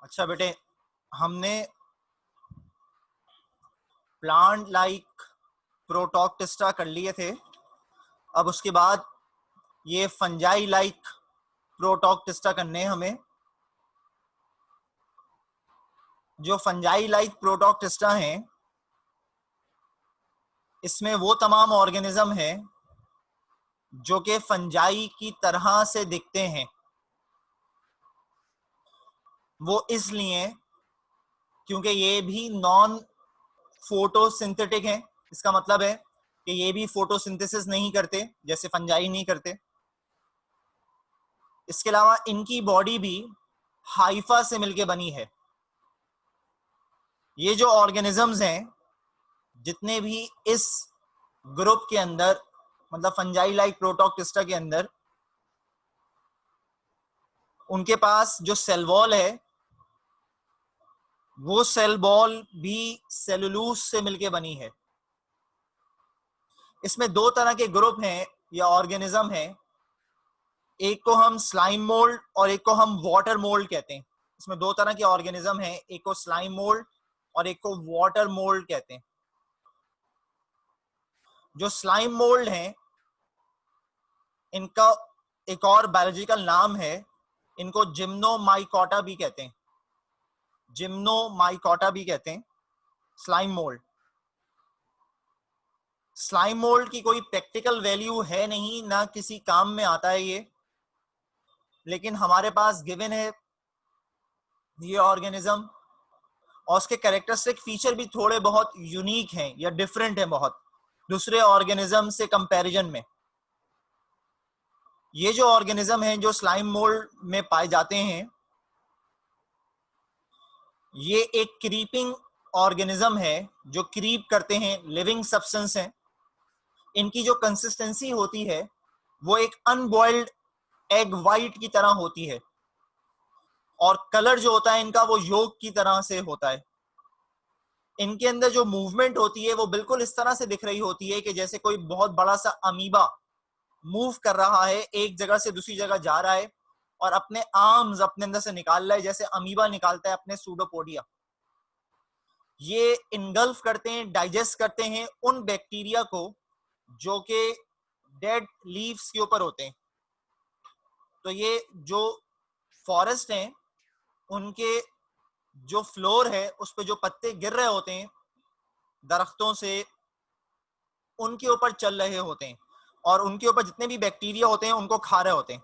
अच्छा बेटे, हमने प्लांट लाइक प्रोटॉक्टिस्टा कर लिए थे। अब उसके बाद ये फंजाई लाइक प्रोटॉक्टिस्टा करने हैं हमें। जो फंजाई लाइक प्रोटॉक्टिस्टा हैं, इसमें वो तमाम ऑर्गेनिज्म हैं जो कि फंजाई की तरह से दिखते हैं। वो इसलिए क्योंकि ये भी नॉन फोटोसिंथेटिक हैं। इसका मतलब है कि ये भी फोटोसिंथेसिस नहीं करते जैसे फंजाई नहीं करते। इसके अलावा इनकी बॉडी भी हाइफा से मिलके बनी है। ये जो ऑर्गेनिजम्स हैं, जितने भी इस ग्रुप के अंदर, मतलब फंजाई लाइक प्रोटॉक्टिस्टा के अंदर, उनके पास जो सेल वॉल है वो सेल वॉल भी सेलुलोज से मिलके बनी है। इसमें दो तरह के ग्रुप हैं या ऑर्गेनिज्म हैं। एक को हम स्लाइम मोल्ड और एक को हम वाटर मोल्ड कहते हैं। इसमें दो तरह के ऑर्गेनिज्म हैं, एक को स्लाइम मोल्ड और एक को वाटर मोल्ड कहते हैं। जो स्लाइम मोल्ड हैं, इनका एक और बायोलॉजिकल नाम है, इनको जिम्नोमाइकोटा भी कहते हैं। जिम्नोमाइकोटा भी कहते हैं स्लाइम मोल्ड। स्लाइम मोल्ड की कोई प्रैक्टिकल वैल्यू है नहीं, ना किसी काम में आता है ये, लेकिन हमारे पास गिवन है ये ऑर्गेनिज्म, और उसके कैरेक्टरिस्टिक फीचर भी थोड़े बहुत यूनिक हैं या डिफरेंट हैं बहुत दूसरे ऑर्गेनिज्म से कंपैरिजन में। ये जो ऑर्गेनिज्म हैं जो स्लाइम मोल्ड में पाए जाते हैं, ये एक क्रीपिंग ऑर्गेनिज्म है जो क्रीप करते हैं, लिविंग सब्सटेंस हैं। इनकी जो कंसिस्टेंसी होती है वो एक अनबॉइल्ड एग वाइट की तरह होती है, और कलर जो होता है इनका वो योक की तरह से होता है। इनके अंदर जो मूवमेंट होती है वो बिल्कुल इस तरह से दिख रही होती है कि जैसे कोई बहुत बड़ा सा अमीबा मूव कर रहा है, एक जगह से दूसरी जगह जा रहा है और अपने आर्म्स अपने अंदर से निकाल रहा है, जैसे अमीबा निकालता है अपने सूडोपोडिया। ये इनगल्फ करते हैं, डाइजेस्ट करते हैं उन बैक्टीरिया को जो कि डेड लीव्स के ऊपर होते हैं। तो ये जो फॉरेस्ट हैं, उनके जो फ्लोर है उस पे जो पत्ते गिर रहे होते हैं दरख्तों से, उनके ऊपर चल रहे होते हैं और उनके ऊपर जितने भी बैक्टीरिया होते हैं उनको खा रहे होते हैं।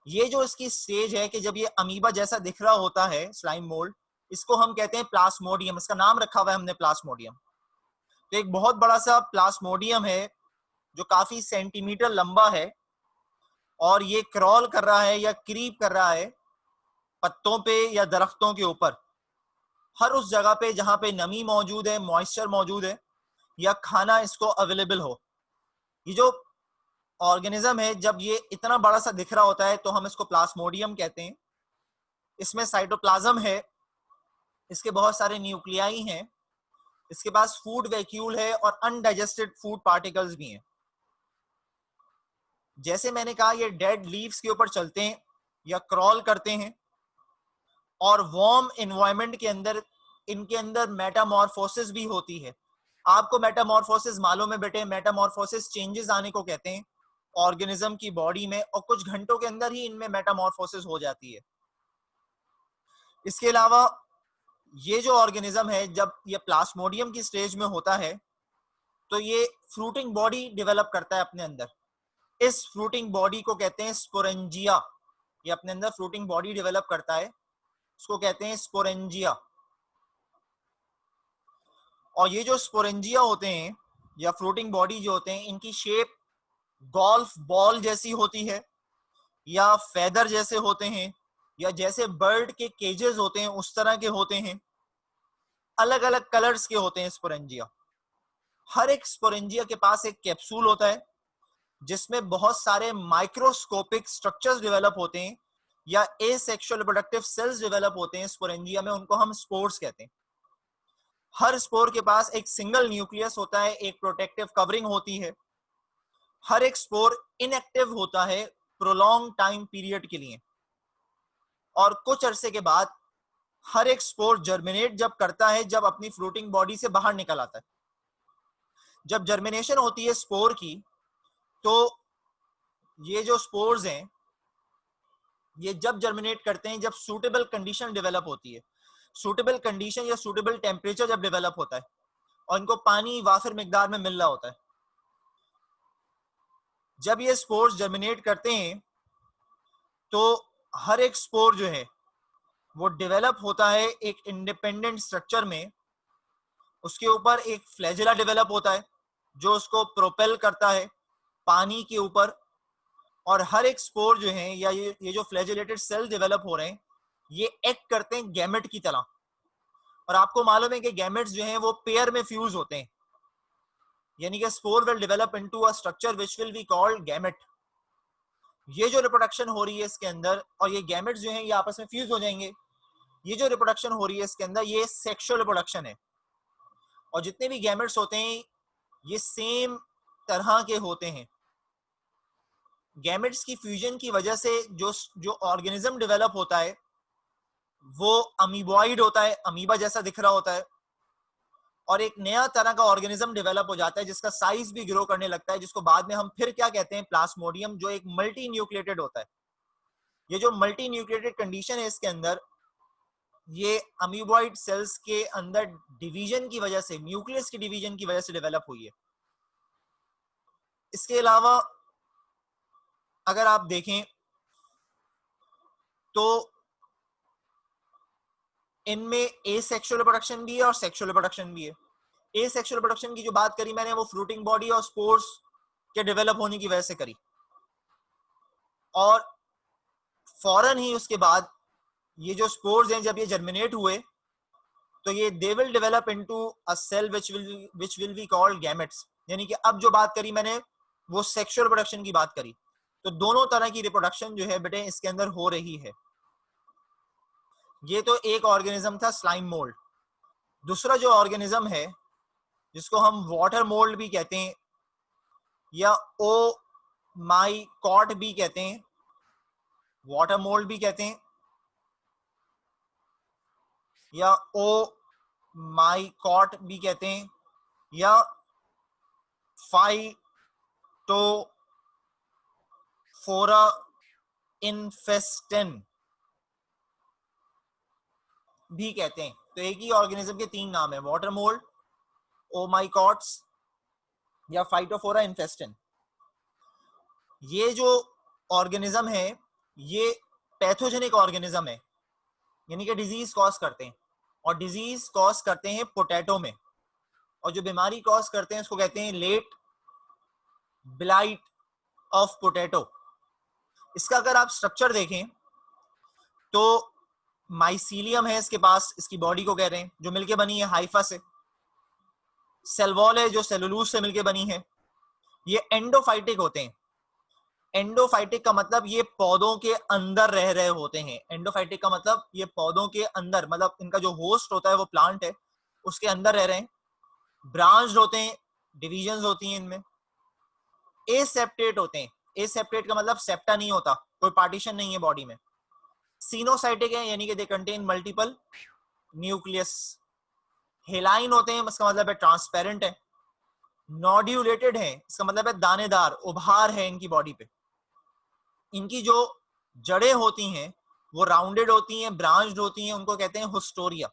ये जो इसकी स्टेज है कि जब ये अमीबा जैसा दिख रहा होता है स्लाइम मोल्ड, इसको हम कहते हैं प्लास्मोडियम। इसका नाम रखा हुआ है हमने प्लास्मोडियम। तो एक बहुत बड़ा सा प्लास्मोडियम है जो काफी सेंटीमीटर लंबा है, और ये क्रॉल कर रहा है या क्रीप कर रहा है पत्तों पे या दरख्तों के ऊपर, हर उस जगह पे जहां पे नमी मौजूद है, मॉइस्चर मौजूद है या खाना इसको अवेलेबल हो। ये जो ऑर्गेनिज्म है जब ये इतना बड़ा सा दिख रहा होता है तो हम इसको प्लास्मोडियम कहते हैं। इसमें साइटोप्लाज्म है, इसके बहुत सारे न्यूक्लियाई हैं, इसके पास फूड वैक्यूल है और अनडाइजेस्टेड फूड पार्टिकल्स भी हैं। जैसे मैंने कहा, ये डेड लीव्स के ऊपर चलते हैं या क्रॉल करते हैं, और वार्म एनवायरनमेंट के अंदर इनके अंदर मेटामॉर्फोसिस भी होती है। आपको मेटामॉर्फोसिस मालूम है बेटे? मेटामॉर्फोसिस चेंजेस आने को कहते हैं ऑर्गेनिज्म की बॉडी में, और कुछ घंटों के अंदर ही इनमें मेटामॉर्फोसिस हो जाती है। इसके अलावा ये जो ऑर्गेनिज्म है जब ये प्लास्मोडियम की स्टेज में होता है तो ये फ्रूटिंग बॉडी डेवलप करता है अपने अंदर। इस फ्रूटिंग बॉडी को कहते हैं स्पोरेंजिया। ये अपने अंदर फ्रूटिंग बॉडी डेवलप करता है, उसको कहते हैं स्पोरेंजिया। और ये जो स्पोरेंजिया होते हैं या फ्रूटिंग बॉडी जो होते हैं, इनकी शेप गोल्फ बॉल जैसी होती है, या फेदर जैसे होते हैं, या जैसे बर्ड के केजेस होते हैं उस तरह के होते हैं। अलग अलग कलर्स के होते हैं स्पोरेंजिया। हर एक स्पोरेंजिया के पास एक कैप्सूल होता है जिसमें बहुत सारे माइक्रोस्कोपिक स्ट्रक्चर्स डेवलप होते हैं, या एसेक्सुअल रिप्रोडक्टिव सेल्स डेवलप होते हैं स्पोरेंजिया में, उनको हम स्पोर्स कहते हैं। हर स्पोर के पास एक सिंगल न्यूक्लियस होता है, एक प्रोटेक्टिव कवरिंग होती है। हर एक स्पोर इनएक्टिव होता है प्रोलॉन्ग टाइम पीरियड के लिए, और कुछ अरसे के बाद हर एक स्पोर जर्मिनेट जब करता है जब अपनी फ्लोटिंग बॉडी से बाहर निकल आता है। जब जर्मिनेशन होती है स्पोर की, तो ये जो स्पोर्स हैं ये जब जर्मिनेट करते हैं जब सूटेबल कंडीशन डेवलप होती है। सूटेबल कंडीशन या सूटेबल टेम्परेचर जब डेवलप होता है और इनको पानी वाफिर मिकदार में मिल रहा होता है, जब ये स्पोर्स जर्मिनेट करते हैं तो हर एक स्पोर जो है वो डेवलप होता है एक इंडिपेंडेंट स्ट्रक्चर में। उसके ऊपर एक फ्लैजेला डेवलप होता है जो उसको प्रोपेल करता है पानी के ऊपर, और हर एक स्पोर जो है या ये जो फ्लैजेलेटेड सेल डेवलप हो रहे हैं ये एक्ट करते हैं गैमेट की तरह। और आपको मालूम है कि गैमेट्स जो हैं वो पेयर में फ्यूज होते हैं, यानी कि spore will develop into a structure which will be called gamete. ये जो रिप्रोडक्शन हो रही है इसके अंदर, और ये गैमेट्स जो हैं ये आपस में फ्यूज हो जाएंगे, ये जो रिप्रोडक्शन हो रही है इसके अंदर ये सेक्सुअल रिप्रोडक्शन है। और जितने भी गैमेट्स होते हैं ये सेम तरह के होते हैं। गैमेट्स की फ्यूजन की वजह से जो ऑर्गेनिज्म डेवलप होता है वो अमीबॉइड होता है, अमीबा जैसा दिख रहा होता है, और एक नया तरह का ऑर्गेनिज्म डेवलप हो जाता है जिसका साइज भी ग्रो करने लगता है, जिसको बाद में हम फिर क्या कहते हैं, प्लास्मोडियम, जो एक मल्टी न्यूक्लिएटेड होता है। ये जो मल्टी न्यूक्लिएटेड कंडीशन है इसके अंदर, ये अमीबॉइड सेल्स के अंदर डिवीजन की वजह से, न्यूक्लियस की डिवीजन की वजह से डेवलप हुई है। इसके अलावा अगर आप देखें तो इनमें एसेक्सुअल रिप्रोडक्शन भी है और सेक्सुअल रिप्रोडक्शन भी है। एसेक्सुअल रिप्रोडक्शन की जो बात करी मैंने वो फ्रूटिंग बॉडी और स्पोर्स के डेवलप होने की वजह से करी, और फौरन ही उसके बाद ये जो स्पोर्स हैं जब ये जर्मिनेट हुए तो ये they will develop into a cell which will be called gametes. यानी कि अब जो बात करी मैंने वो सेक्सुअल रिप्रोडक्शन की बात करी, तो दोनों तरह की रिप्रोडक्शन जो है बेटे इसके अंदर हो रही है। ये तो एक ऑर्गेनिज्म था स्लाइम मोल्ड। दूसरा जो ऑर्गेनिज्म है जिसको हम वाटर मोल्ड भी कहते हैं या ओ माइकॉट भी कहते हैं, वाटर मोल्ड भी कहते हैं या ओ माइकॉट भी कहते हैं या फाइटोफोरा इन्फेस्टेन भी कहते हैं। तो एक ही ऑर्गेनिज्म के तीन नाम है, वाटर मोल्ड, ओमाइकॉट्स या फाइटोफोरा इन्फेस्टेन। ये जो ऑर्गेनिज्म है ये पैथोजेनिक ऑर्गेनिज्म है, यानी कि डिजीज कॉज करते हैं, और डिजीज कॉज करते हैं पोटैटो में, और जो बीमारी कॉज करते हैं उसको कहते हैं लेट ब्लाइट ऑफ पोटैटो। इसका अगर आप स्ट्रक्चर देखें तो माइसीलियम है इसके पास, इसकी बॉडी को कह रहे हैं, जो मिलके बनी है हाइफा से। सेल वॉल है जो सेलुलोज से मिलके बनी है। ये एंडोफाइटिक होते हैं। एंडोफाइटिक का मतलब ये पौधों के अंदर रह रहे होते हैं। एंडोफाइटिक का मतलब ये पौधों के अंदर, मतलब इनका जो होस्ट होता है वो प्लांट है उसके अंदर रह रहे हैं। ब्रांच्ड होते हैं, डिविजन्स होती हैं इनमें। एसेप्टेट होते हैं। एसेप्टेट का मतलब सेप्टा नहीं होता, कोई पार्टीशन नहीं है बॉडी में। सीनोसाइटिक है यानी कि दे कंटेन मल्टीपल न्यूक्लियस। हेलाइन होते हैं, इसका मतलब है ट्रांसपेरेंट है। नोड्यूलेटेड है, इसका मतलब है दानेदार, उभार है इनकी बॉडी पे। इनकी जो जड़ें होती हैं वो राउंडेड होती हैं, ब्रांच्ड होती हैं, उनको कहते हैं होस्टोरिया,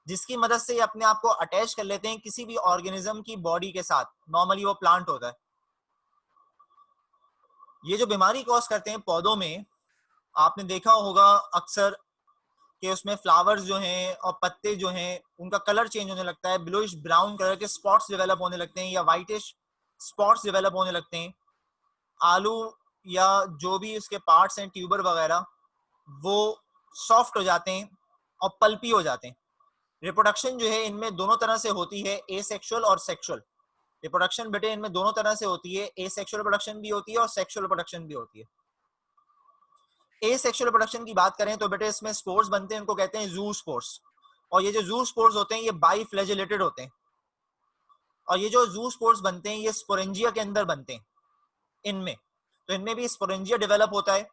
जिसकी मदद से ये अपने आप को अटैच कर लेते हैं किसी भी ऑर्गेनिज्म की बॉडी के साथ। नॉर्मली वो प्लांट होता है। ये जो बीमारी कॉज करते हैं पौधों में, आपने देखा होगा अक्सर कि उसमें फ्लावर्स जो हैं और पत्ते जो हैं उनका कलर चेंज होने लगता है, ब्लूइश ब्राउन कलर के स्पॉट्स डेवलप होने लगते हैं या व्हाइटिश स्पॉट्स डेवलप होने लगते हैं। आलू या जो भी उसके पार्ट्स हैं, ट्यूबर वगैरह, वो सॉफ्ट हो जाते हैं और पल्पी हो जाते हैं। रिप्रोडक्शन जो है इनमें दोनों तरह से होती है, एसेक्सुअल और सेक्सुअल रिप्रोडक्शन बेटे इनमें दोनों तरह से होती है। एसेक्सुअल रिप्रोडक्शन भी होती है और सेक्सुअल रिप्रोडक्शन भी होती है। एसेक्सुअल रिप्रोडक्शन की बात करें तो बेटे इसमें स्पोर्स बनते हैं, उनको कहते हैं जू स्पोर्स। और ये जो जू स्पोर्स होते हैं ये बाई फ्लैजेलेटेड होते हैं, और ये जो जू स्पोर्स बनते हैं ये स्पोरेंजिया के अंदर बनते हैं इनमें। तो इनमें भी स्पोरेंजिया डेवलप होता है।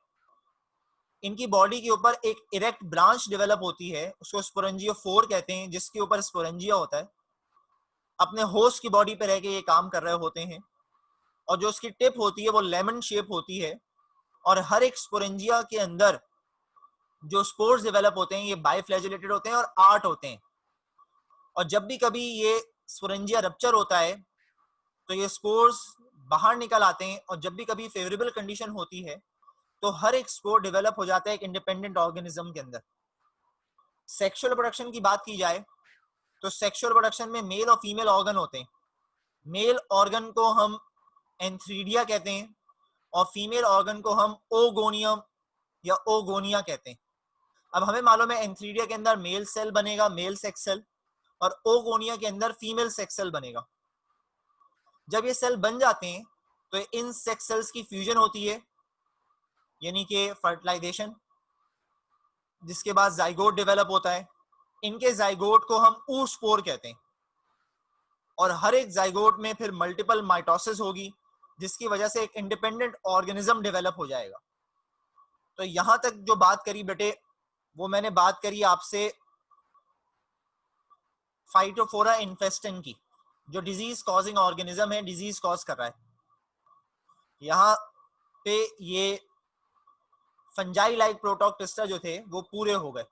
इनकी बॉडी के ऊपर एक इरेक्ट ब्रांच डेवलप होती है, उसको स्पोरेंजियोफोर कहते हैं, जिसके ऊपर स्पोरेंजिया होता है। अपने होस्ट की बॉडी पे रह के ये काम कर रहे होते हैं, और जो उसकी टिप होती है वो लेमन शेप होती है, और हर एक स्पोरेंजिया के अंदर जो स्पोर्स डेवलप होते हैं ये बाइफ्लैजिलेटेड होते हैं और आर्ट होते हैं। और जब भी कभी ये स्पोरेंजिया रप्चर होता है तो ये स्पोर्स बाहर निकल आते हैं, और जब भी कभी फेवरेबल कंडीशन होती है तो हर एक स्पोर डेवलप हो जाता है एक इंडिपेंडेंट ऑर्गेनिज्म के अंदर। सेक्सुअल प्रोडक्शन की बात की जाए तो सेक्सुअल प्रोडक्शन में मेल और फीमेल ऑर्गन होते हैं। मेल ऑर्गन को हम एंथ्रीडिया कहते हैं, और फीमेल ऑर्गन को हम ओगोनियम या ओगोनिया कहते हैं। अब हमें मालूम है एंथ्रीडिया के अंदर मेल सेल बनेगा, मेल सेक्स सेल, और ओगोनिया के अंदर फीमेल सेक्स सेल बनेगा। जब ये सेल बन जाते हैं तो इन सेक्स सेल्स की फ्यूजन होती है, यानी कि फर्टिलाइजेशन, जिसके बाद जाइगोट डेवलप होता है। इनके जाइगोट को हम oospore कहते हैं, और हर एक जाइगोट में फिर मल्टीपल माइटोसिस होगी, जिसकी वजह से एक इंडिपेंडेंट ऑर्गेनिज्म डेवलप हो जाएगा। तो यहां तक जो बात करी बेटे, वो मैंने बात करी आपसे फाइटोफोरा इन्फेस्टेंट की, जो डिजीज कॉजिंग ऑर्गेनिज्म है, डिजीज कॉज कर रहा है। यहाँ पे ये फंजाई लाइक प्रोटोक्टिस्टा जो थे वो पूरे हो गए।